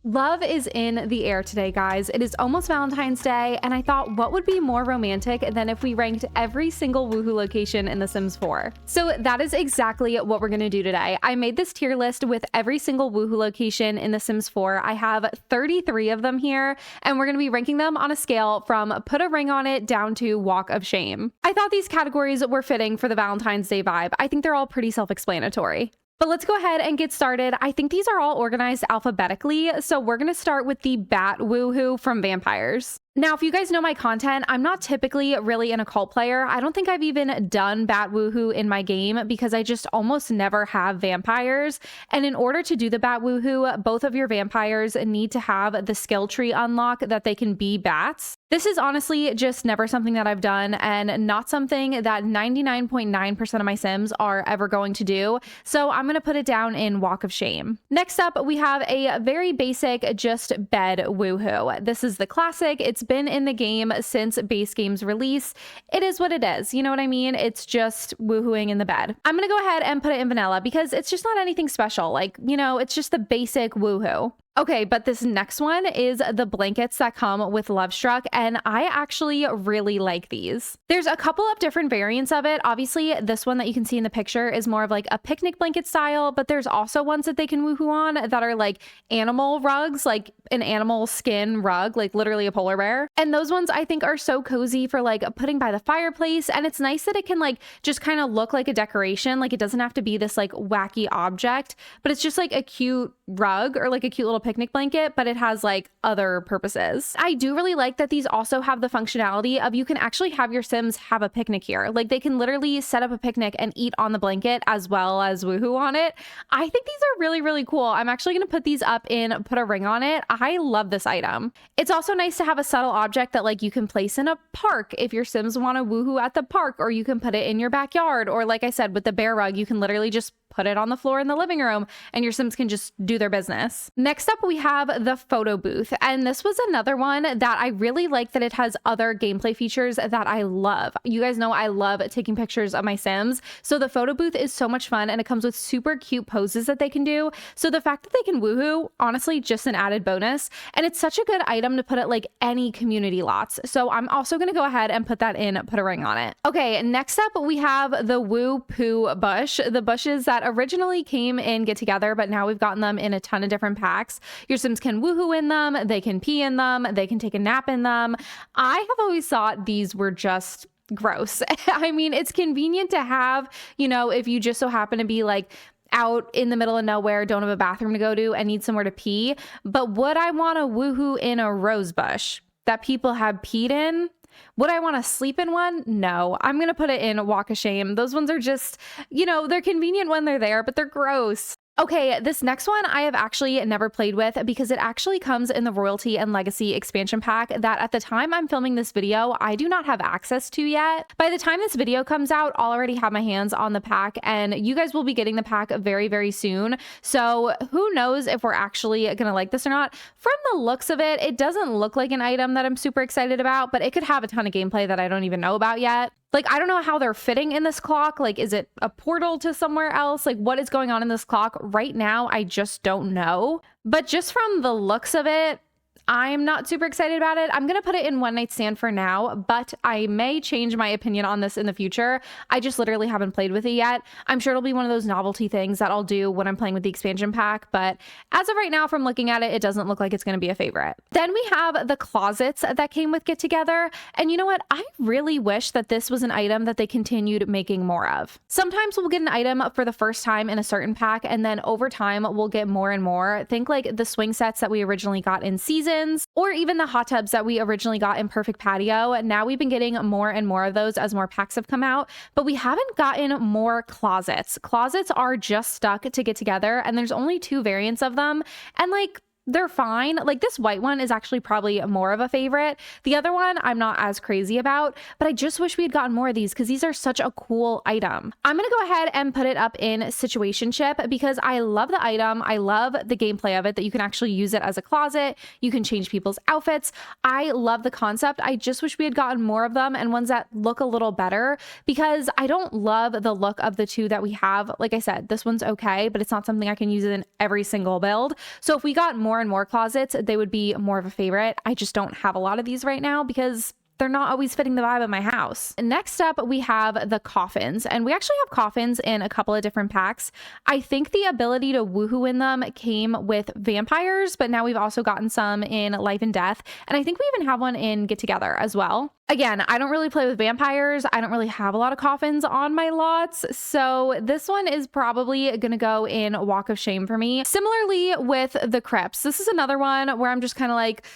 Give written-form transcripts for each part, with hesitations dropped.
Love is in the air today, guys. It is almost Valentine's Day, and I thought what would be more romantic than if we ranked every single woohoo location in The Sims 4. So that is exactly what we're gonna do today. I made this tier list with every single woohoo location in The Sims 4. I have 33 of them here, and we're gonna be ranking them on a scale from put a ring on it down to walk of shame. I thought these categories were fitting for the Valentine's Day vibe. I think they're all pretty self-explanatory. But let's go ahead and get started. I think these are all organized alphabetically, so we're going to start with the bat woohoo from Vampires. Now, if you guys know my content, I'm not typically really an occult player. I don't think I've even done bat woohoo in my game because I just almost never have vampires. And in order to do the bat woohoo, both of your vampires need to have the skill tree unlock that they can be bats. This is honestly just never something that I've done and not something that 99.9% of my Sims are ever going to do. So I'm going to put it down in walk of shame. Next up, we have a very basic just bed woohoo. This is the classic. It's been in the game since base game's release. It is what it is. You know what I mean? It's just woohooing in the bed. I'm going to go ahead and put it in vanilla because it's just not anything special. Like, you know, it's just the basic woohoo. Okay, but this next one is the blankets that come with Love Struck, and I actually really like these. There's a couple of different variants of it. Obviously, this one that you can see in the picture is more of like a picnic blanket style, but there's also ones that they can woohoo on that are like animal rugs, like an animal skin rug, like literally a polar bear. And those ones I think are so cozy for like putting by the fireplace, and it's nice that it can like just kind of look like a decoration. Like it doesn't have to be this like wacky object, but it's just like a cute rug or like a cute little picnic blanket, but it has like other purposes. I do really like that these also have the functionality of you can actually have your Sims have a picnic here. Like they can literally set up a picnic and eat on the blanket as well as woohoo on it. I think these are really, really cool. I'm actually going to put these up in put a ring on it. I love this item. It's also nice to have a subtle object that like you can place in a park if your Sims want to woohoo at the park, or you can put it in your backyard, or like I said with the bear rug, you can literally just put it on the floor in the living room and your Sims can just do their business. Next up, we have the photo booth. And this was another one that I really like that it has other gameplay features that I love. You guys know I love taking pictures of my Sims. So the photo booth is so much fun and it comes with super cute poses that they can do. So the fact that they can woohoo, honestly, just an added bonus. And it's such a good item to put at like any community lots. So I'm also going to go ahead and put that in, put a ring on it. Okay, next up, we have the woo poo bush. The bushes that originally came in Get Together, but now we've gotten them in a ton of different packs. Your Sims can woohoo in them, they can pee in them, they can take a nap in them. I have always thought these were just gross. I mean, it's convenient to have, you know, if you just so happen to be like out in the middle of nowhere, don't have a bathroom to go to and need somewhere to pee. But would I want to woohoo in a rose bush that people have peed in? Would I want to sleep in one? No, I'm going to put it in walk of shame. Those ones are just, you know, they're convenient when they're there, but they're gross. Okay, this next one I have actually never played with because it actually comes in the Royalty and Legacy expansion pack that at the time I'm filming this video, I do not have access to yet. By the time this video comes out, I'll already have my hands on the pack and you guys will be getting the pack very, very soon. So who knows if we're actually going to like this or not. From the looks of it, it doesn't look like an item that I'm super excited about, but it could have a ton of gameplay that I don't even know about yet. Like, I don't know how they're fitting in this clock. Like, is it a portal to somewhere else? Like, what is going on in this clock right now? I just don't know. But just from the looks of it, I'm not super excited about it. I'm going to put it in one night stand for now, but I may change my opinion on this in the future. I just literally haven't played with it yet. I'm sure it'll be one of those novelty things that I'll do when I'm playing with the expansion pack, but as of right now, from looking at it, it doesn't look like it's going to be a favorite. Then we have the closets that came with Get Together. And you know what? I really wish that this was an item that they continued making more of. Sometimes we'll get an item for the first time in a certain pack, and then over time, we'll get more and more. Think like the swing sets that we originally got in Season, or even the hot tubs that we originally got in Perfect Patio. Now we've been getting more and more of those as more packs have come out, but we haven't gotten more closets. Closets are just stuck to Get Together, and there's only 2 variants of them. And like, they're fine. Like this white one is actually probably more of a favorite. The other one I'm not as crazy about, but I just wish we had gotten more of these because these are such a cool item. I'm going to go ahead and put it up in situationship because I love the item. I love the gameplay of it, that you can actually use it as a closet. You can change people's outfits. I love the concept. I just wish we had gotten more of them and ones that look a little better because I don't love the look of the 2 that we have. Like I said, this one's okay, but it's not something I can use in every single build. So if we got more more and more closets, they would be more of a favorite. I just don't have a lot of these right now because they're not always fitting the vibe of my house. Next up, we have the coffins, and we actually have coffins in a couple of different packs. I think the ability to woohoo in them came with vampires, but now we've also gotten some in life and death. And I think we even have one in get together as well. Again, I don't really play with vampires. I don't really have a lot of coffins on my lots. So this one is probably going to go in walk of shame for me. Similarly with the crypts, this is another one where I'm just kind of like,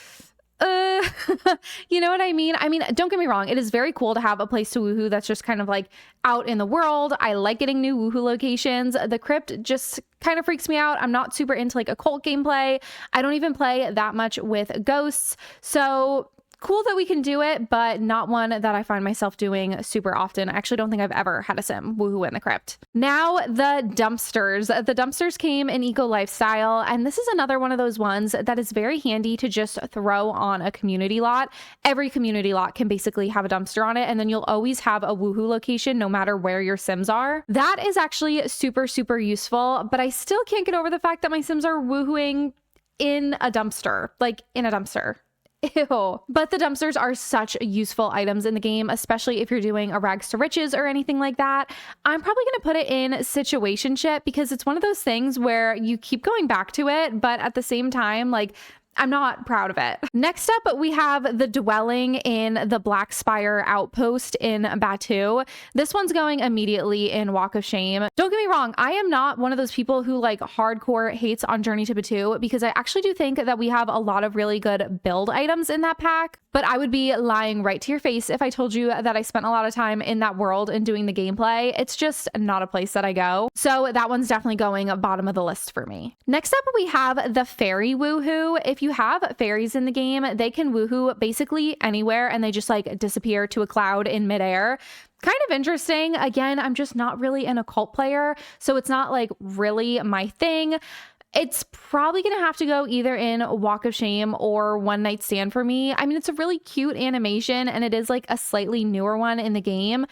you know what I mean? I mean, don't get me wrong. It is very cool to have a place to woohoo that's just kind of like out in the world. I like getting new woohoo locations. The crypt just kind of freaks me out. I'm not super into like occult gameplay. I don't even play that much with ghosts. So cool that we can do it, but not one that I find myself doing super often. I actually don't think I've ever had a sim woohoo in the crypt. Now, the dumpsters. The dumpsters came in Eco Lifestyle, and this is another one of those ones that is very handy to just throw on a community lot. Every community lot can basically have a dumpster on it, and then you'll always have a woohoo location no matter where your sims are. That is actually super, super useful, but I still can't get over the fact that my sims are woohooing in a dumpster, like in a dumpster. Ew. But the dumpsters are such useful items in the game, especially if you're doing a rags to riches or anything like that. I'm probably going to put it in situationship because it's one of those things where you keep going back to it, but at the same time, like, I'm not proud of it. Next up, we have the dwelling in the Black Spire outpost in Batu. This one's going immediately in walk of shame. Don't get me wrong. I am not one of those people who like hardcore hates on Journey to Batu because I actually do think that we have a lot of really good build items in that pack. But I would be lying right to your face if I told you that I spent a lot of time in that world and doing the gameplay. It's just not a place that I go. So that one's definitely going bottom of the list for me. Next up, we have the fairy woohoo. If you have fairies in the game, they can woohoo basically anywhere and they just like disappear to a cloud in midair. Kind of interesting. Again, I'm just not really an occult player, so it's not like really my thing. It's probably going to have to go either in walk of shame or one night stand for me. I mean, it's a really cute animation and it is like a slightly newer one in the game,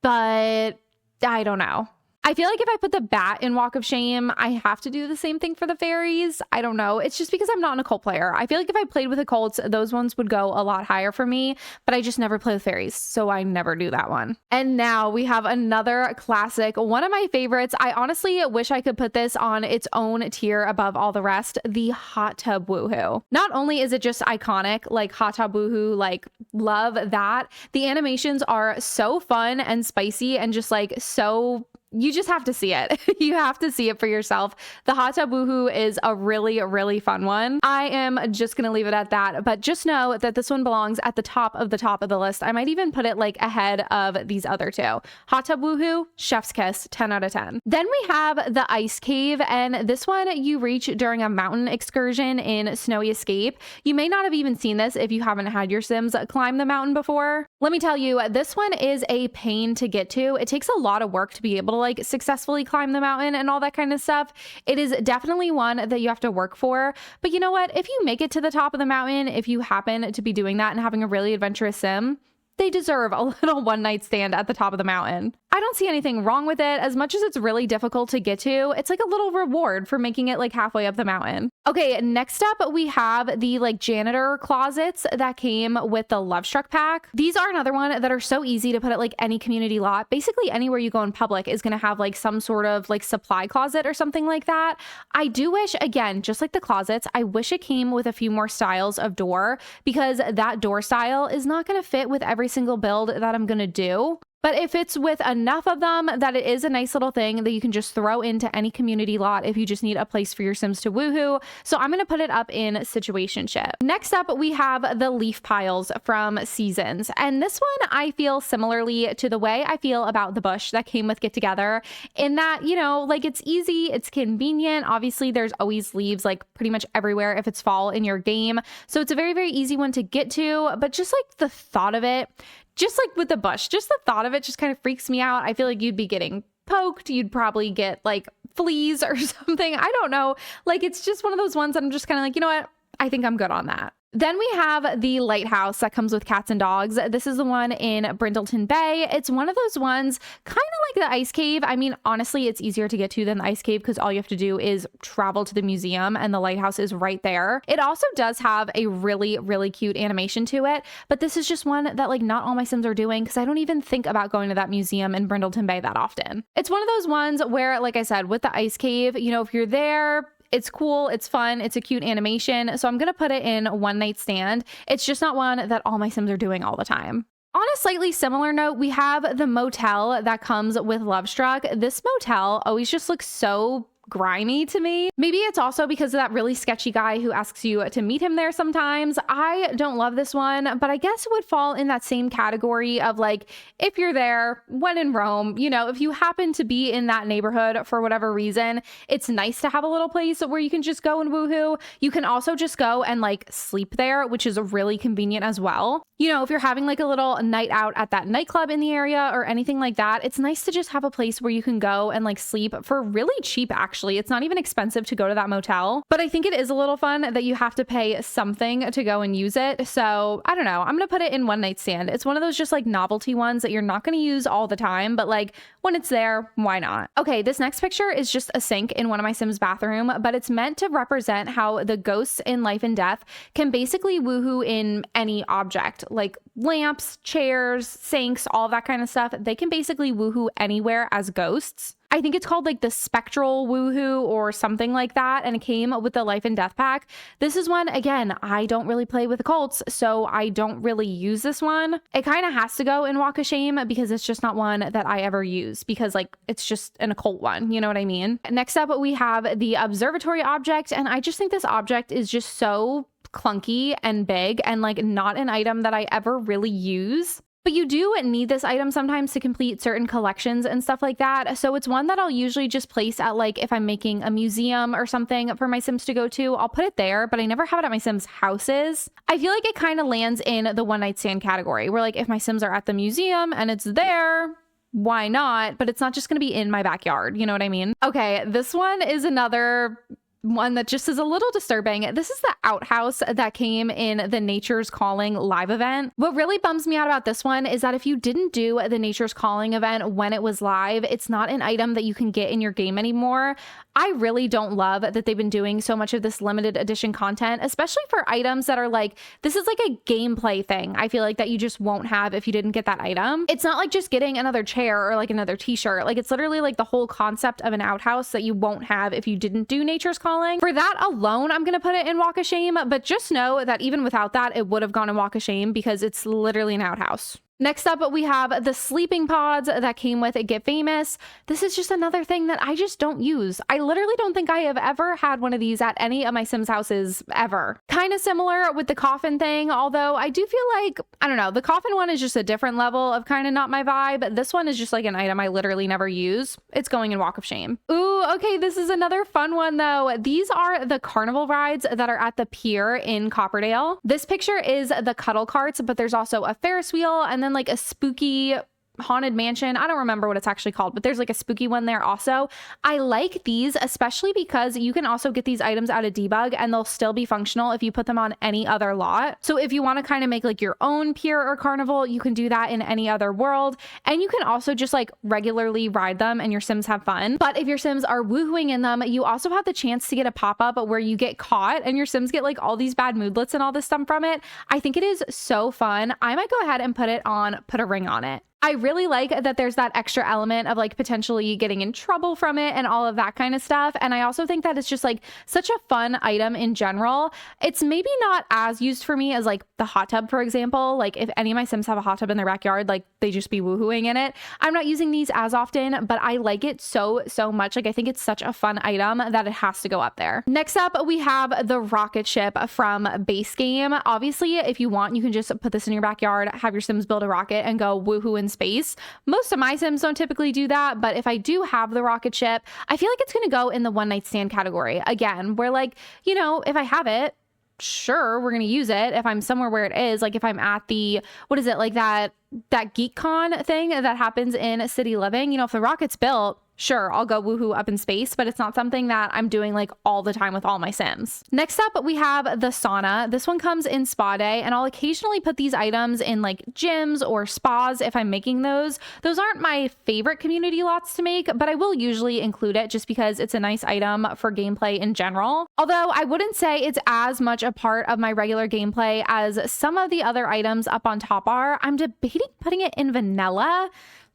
but I don't know. I feel like if I put the bat in walk of shame, I have to do the same thing for the fairies. I don't know. It's just because I'm not an occult player. I feel like if I played with occults, those ones would go a lot higher for me, but I just never play with fairies, so I never do that one. And now we have another classic, one of my favorites. I honestly wish I could put this on its own tier above all the rest, the hot tub woohoo. Not only is it just iconic, like hot tub woohoo, like love that. The animations are so fun and spicy and just like so... You just have to see it. You have to see it for yourself. The hot tub woohoo is a really, really fun one. I am just going to leave it at that, but just know that this one belongs at the top of the list. I might even put it like ahead of these other two. Hot tub woohoo, chef's kiss, 10 out of 10. Then we have the ice cave, and this one you reach during a mountain excursion in Snowy Escape. You may not have even seen this if you haven't had your Sims climb the mountain before. Let me tell you, this one is a pain to get to. It takes a lot of work to be able to like successfully climb the mountain and all that kind of stuff. It is definitely one that you have to work for. But you know what? If you make it to the top of the mountain, if you happen to be doing that and having a really adventurous sim, they deserve a little one night stand at the top of the mountain. I don't see anything wrong with it. As much as it's really difficult to get to, it's like a little reward for making it like halfway up the mountain. Okay, next up we have the like janitor closets that came with the Love Struck pack. These are another one that are so easy to put at like any community lot. Basically anywhere you go in public is going to have like some sort of like supply closet or something like that. I do wish, again, just like the closets, I wish it came with a few more styles of door because that door style is not going to fit with every single build that I'm going to do. But if it's with enough of them that it is a nice little thing that you can just throw into any community lot if you just need a place for your Sims to woohoo. So I'm going to put it up in situationship. Next up, we have the leaf piles from Seasons. And this one, I feel similarly to the way I feel about the bush that came with Get Together in that, you know, like it's easy, it's convenient. Obviously, there's always leaves like pretty much everywhere if it's fall in your game. So it's a very, very easy one to get to. But just like the thought of it, just like with the bush, just the thought of it just kind of freaks me out. I feel like you'd be getting poked. You'd probably get like fleas or something. I don't know. Like, it's just one of those ones that I'm just kind of like, you know what? I think I'm good on that. Then we have the lighthouse that comes with cats and dogs. This is the one in Brindleton Bay. It's one of those ones kind of like the ice cave. I mean, honestly, it's easier to get to than the ice cave because all you have to do is travel to the museum and the lighthouse is right there. It also does have a really, really cute animation to it, but this is just one that like not all my Sims are doing because I don't even think about going to that museum in Brindleton Bay that often. It's one of those ones where, like I said, with the ice cave, you know, if you're there, it's cool, it's fun, it's a cute animation, so I'm gonna put it in one night stand. It's just not one that all my Sims are doing all the time. On a slightly similar note, we have the motel that comes with Lovestruck. This motel always just looks so grimy to me. Maybe it's also because of that really sketchy guy who asks you to meet him there sometimes. I don't love this one, but I guess it would fall in that same category of like, if you're there, when in Rome, you know, if you happen to be in that neighborhood for whatever reason, it's nice to have a little place where you can just go and woohoo. You can also just go and like sleep there, which is really convenient as well. You know, if you're having like a little night out at that nightclub in the area or anything like that, it's nice to just have a place where you can go and like sleep for really cheap, actually. It's not even expensive to go to that motel, but I think it is a little fun that you have to pay something to go and use it. So I don't know. I'm going to put it in one night stand. It's one of those just like novelty ones that you're not going to use all the time, but like when it's there, why not? Okay, this next picture is just a sink in one of my Sims' bathroom, but it's meant to represent how the ghosts in Life and Death can basically woohoo in any object, like lamps, chairs, sinks, all that kind of stuff. They can basically woohoo anywhere as ghosts. I think it's called like the spectral woohoo or something like that. And it came with the Life and Death pack. This is one, again, I don't really play with occults, so I don't really use this one. It kind of has to go in Walk of Shame because it's just not one that I ever use because like it's just an occult one. You know what I mean? Next up, we have the observatory object. And I just think this object is just so clunky and big and like not an item that I ever really use. But you do need this item sometimes to complete certain collections and stuff like that. So it's one that I'll usually just place at like if I'm making a museum or something for my Sims to go to, I'll put it there, but I never have it at my Sims' houses. I feel like it kind of lands in the one night stand category where like if my Sims are at the museum and it's there, why not? But it's not just going to be in my backyard. You know what I mean? Okay, this one is another one that just is a little disturbing. This is the outhouse that came in the Nature's Calling live event. What really bums me out about this one is that if you didn't do the Nature's Calling event when it was live, it's not an item that you can get in your game anymore. I really don't love that they've been doing so much of this limited edition content, especially for items that are like, this is like a gameplay thing. I feel like that you just won't have if you didn't get that item. It's not like just getting another chair or like another t-shirt. Like it's literally like the whole concept of an outhouse that you won't have if you didn't do Nature's Calling. For that alone, I'm going to put it in Walk of Shame, but just know that even without that, it would have gone in Walk of Shame because it's literally an outhouse. Next up, we have the sleeping pods that came with Get Famous. This is just another thing that I just don't use. I literally don't think I have ever had one of these at any of my Sims houses ever. Kind of similar with the coffin thing, although I do feel like, I don't know, the coffin one is just a different level of kind of not my vibe. This one is just like an item I literally never use. It's going in Walk of Shame. Ooh, okay, this is another fun one though. These are the carnival rides that are at the pier in Copperdale. This picture is the cuddle carts, but there's also a Ferris wheel and then like a spooky haunted mansion. I don't remember what it's actually called, but there's like a spooky one there also. I like these, especially because you can also get these items out of debug and they'll still be functional if you put them on any other lot. So if you want to kind of make like your own pier or carnival, you can do that in any other world. And you can also just like regularly ride them and your Sims have fun. But if your Sims are woohooing in them, you also have the chance to get a pop-up where you get caught and your Sims get like all these bad moodlets and all this stuff from it. I think it is so fun. I might go ahead and put a ring on it. I really like that there's that extra element of like potentially getting in trouble from it and all of that kind of stuff. And I also think that it's just like such a fun item in general. It's maybe not as used for me as like the hot tub, for example. Like if any of my Sims have a hot tub in their backyard, like they just be woohooing in it. I'm not using these as often, but I like it so much. Like I think it's such a fun item that it has to go up there. Next up, we have the rocket ship from Base Game. Obviously, if you want, you can just put this in your backyard, have your Sims build a rocket and go woohoo in space. Most of my Sims don't typically do that, but if I do have the rocket ship, I feel like it's going to go in the one night stand category. Again, where like, you know, if I have it, sure, we're going to use it. If I'm somewhere where it is, like if I'm at the, what is it, like that GeekCon thing that happens in City Living, you know, if the rocket's built, sure, I'll go woohoo up in space, but it's not something that I'm doing like all the time with all my Sims. Next up, we have the sauna. This one comes in spa day, and I'll occasionally put these items in like gyms or spas if I'm making those. Those aren't my favorite community lots to make, but I will usually include it just because it's a nice item for gameplay in general. Although I wouldn't say it's as much a part of my regular gameplay as some of the other items up on top are. I'm debating putting it in vanilla,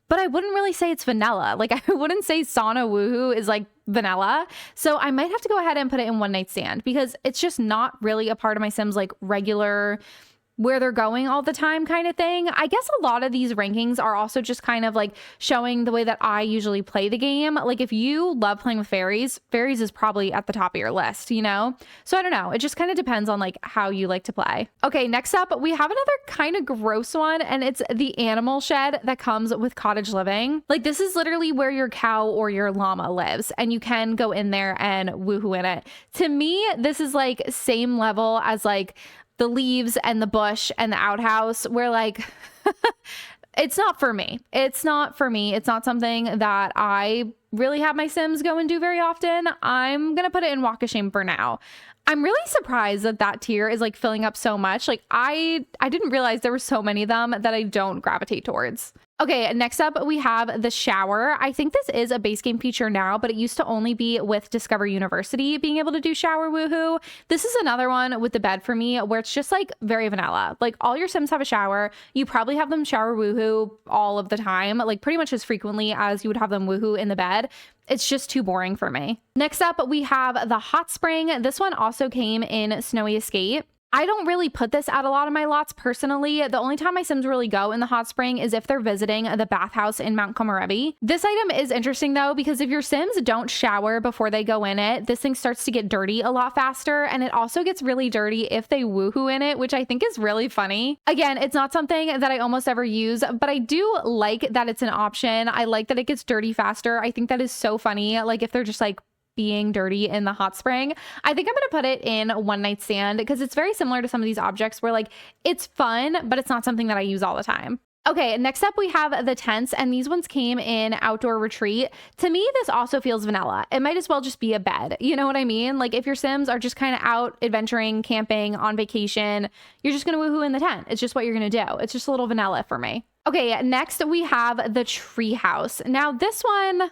but I wouldn't really say it's vanilla. Like, I wouldn't say sauna woohoo is like vanilla. So I might have to go ahead and put it in one night stand because it's just not really a part of my Sims like regular where they're going all the time kind of thing. I guess a lot of these rankings are also just kind of like showing the way that I usually play the game. Like if you love playing with fairies, fairies is probably at the top of your list, you know? So I don't know. It just kind of depends on like how you like to play. Okay, next up, we have another kind of gross one, and it's the animal shed that comes with cottage living. Like this is literally where your cow or your llama lives, and you can go in there and woohoo in it. To me, this is like same level as like the leaves and the bush and the outhouse, where like it's not for me. It's not for me. It's not something that I really have my Sims go and do very often. I'm gonna put it in walk of shame for now. I'm really surprised that that tier is like filling up so much. Like I didn't realize there were so many of them that I don't gravitate towards. Okay, next up, we have the shower. I think this is a base game feature now, but it used to only be with Discover University being able to do shower woohoo. This is another one with the bed for me where it's just like very vanilla. Like all your Sims have a shower. You probably have them shower woohoo all of the time, like pretty much as frequently as you would have them woohoo in the bed. It's just too boring for me. Next up, we have the hot spring. This one also came in Snowy Escape. I don't really put this at a lot of my lots personally. The only time my Sims really go in the hot spring is if they're visiting the bathhouse in Mount Komorebi. This item is interesting though, because if your Sims don't shower before they go in it, this thing starts to get dirty a lot faster. And it also gets really dirty if they woohoo in it, which I think is really funny. Again, it's not something that I almost ever use, but I do like that it's an option. I like that it gets dirty faster. I think that is so funny. Like if they're just like being dirty in the hot spring. I think I'm going to put it in one night stand because it's very similar to some of these objects where like it's fun, but it's not something that I use all the time. Okay, next up we have the tents, and these ones came in outdoor retreat. To me, this also feels vanilla. It might as well just be a bed. You know what I mean? Like if your Sims are just kind of out adventuring, camping, on vacation, you're just going to woohoo in the tent. It's just what you're going to do. It's just a little vanilla for me. Okay, next we have the tree house. Now this one,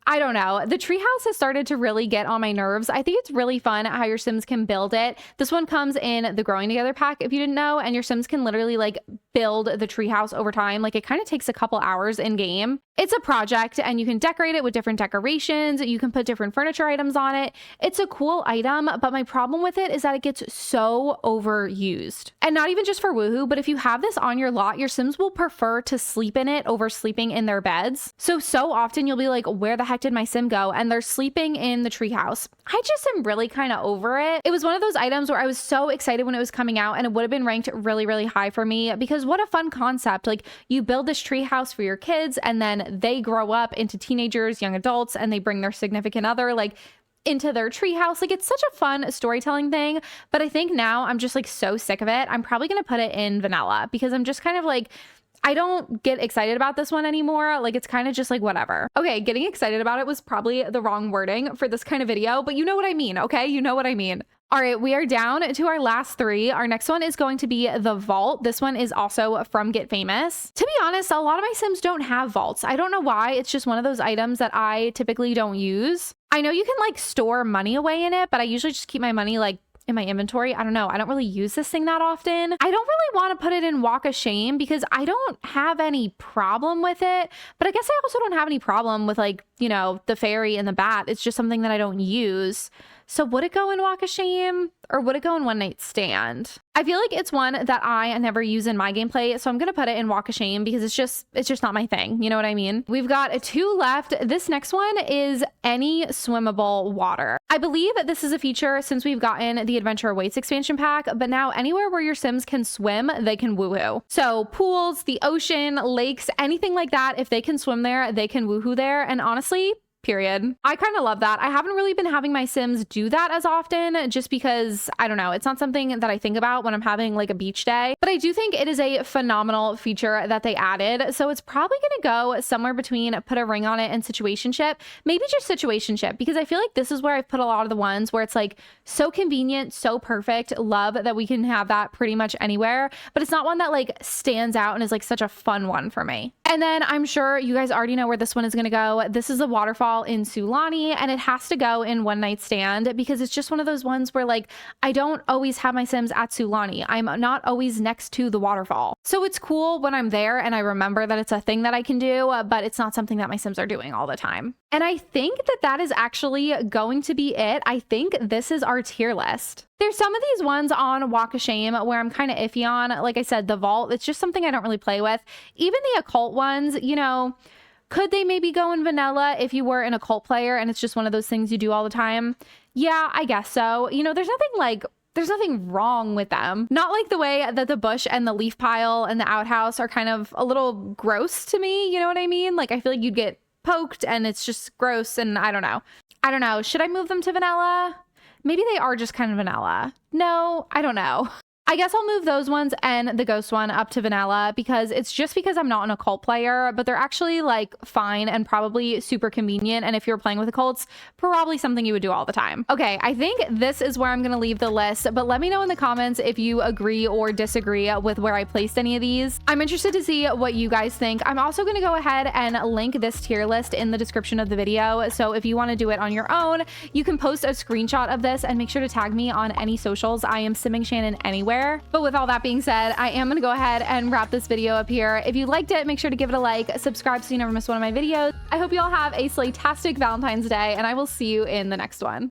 I don't know. The treehouse has started to really get on my nerves. I think it's really fun how your Sims can build it. This one comes in the Growing Together pack, if you didn't know, and your Sims can literally like build the treehouse over time. Like it kind of takes a couple hours in game. It's a project and you can decorate it with different decorations. You can put different furniture items on it. It's a cool item, but my problem with it is that it gets so overused. And not even just for woohoo, but if you have this on your lot, your Sims will prefer to sleep in it over sleeping in their beds. So often you'll be like, where the heck did my Sim go? And they're sleeping in the treehouse. I just am really kind of over it. It was one of those items where I was so excited when it was coming out, and it would have been ranked really, really high for me because what a fun concept. Like you build this treehouse for your kids and then they grow up into teenagers, young adults, and they bring their significant other like into their treehouse. Like it's such a fun storytelling thing. But I think now I'm just like so sick of it. I'm probably going to put it in vanilla because I'm just kind of like, I don't get excited about this one anymore. Like it's kind of just like whatever. Okay, getting excited about it was probably the wrong wording for this kind of video, but you know what I mean, okay? You know what I mean. All right, we are down to our last three. Our next one is going to be the vault. This one is also from Get Famous. To be honest, a lot of my Sims don't have vaults. I don't know why. It's just one of those items that I typically don't use. I know you can like store money away in it, but I usually just keep my money like in my inventory. I don't know. I don't really use this thing that often. I don't really want to put it in Walk of Shame because I don't have any problem with it. But I guess I also don't have any problem with like, you know, the fairy and the bat. It's just something that I don't use. So would it go in Walk of Shame or would it go in One Night Stand? I feel like it's one that I never use in my gameplay, so I'm going to put it in Walk of Shame because it's just not my thing. You know what I mean? We've got two left. This next one is any swimmable water. I believe that this is a feature since we've gotten the Adventure Awaits expansion pack, but now anywhere where your Sims can swim, they can woohoo. So pools, the ocean, lakes, anything like that, if they can swim there, they can woohoo there. And honestly, period. I kind of love that. I haven't really been having my Sims do that as often just because, I don't know, it's not something that I think about when I'm having like a beach day, but I do think it is a phenomenal feature that they added. So it's probably going to go somewhere between put a ring on it and situationship, maybe just situationship, because I feel like this is where I've put a lot of the ones where it's like so convenient, so perfect. Love that we can have that pretty much anywhere, but it's not one that like stands out and is like such a fun one for me. And then I'm sure you guys already know where this one is going to go. This is a waterfall in Sulani, and it has to go in One Night Stand because it's just one of those ones where like I don't always have my Sims at Sulani. I'm not always next to the waterfall. So it's cool when I'm there and I remember that it's a thing that I can do, but it's not something that my Sims are doing all the time. And I think that that is actually going to be it. I think this is our tier list. There's some of these ones on Walk of Shame where I'm kind of iffy on. Like I said, the vault, it's just something I don't really play with. Even the occult ones, you know, could they maybe go in vanilla if you were an occult player and it's just one of those things you do all the time? Yeah, I guess so. You know, there's nothing wrong with them. Not like the way that the bush and the leaf pile and the outhouse are kind of a little gross to me. You know what I mean? Like I feel like you'd get poked and it's just gross, and I don't know. Should I move them to vanilla? Maybe they are just kind of vanilla. No, I don't know. I guess I'll move those ones and the ghost one up to vanilla because it's just because I'm not an occult player, but they're actually like fine and probably super convenient. And if you're playing with occults, probably something you would do all the time. Okay, I think this is where I'm going to leave the list, but let me know in the comments if you agree or disagree with where I placed any of these. I'm interested to see what you guys think. I'm also going to go ahead and link this tier list in the description of the video. So if you want to do it on your own, you can post a screenshot of this and make sure to tag me on any socials. I am simmingshannon anywhere. But with all that being said, I am going to go ahead and wrap this video up here. If you liked it, make sure to give it a like, subscribe so you never miss one of my videos. I hope you all have a slaytastic Valentine's Day, and I will see you in the next one.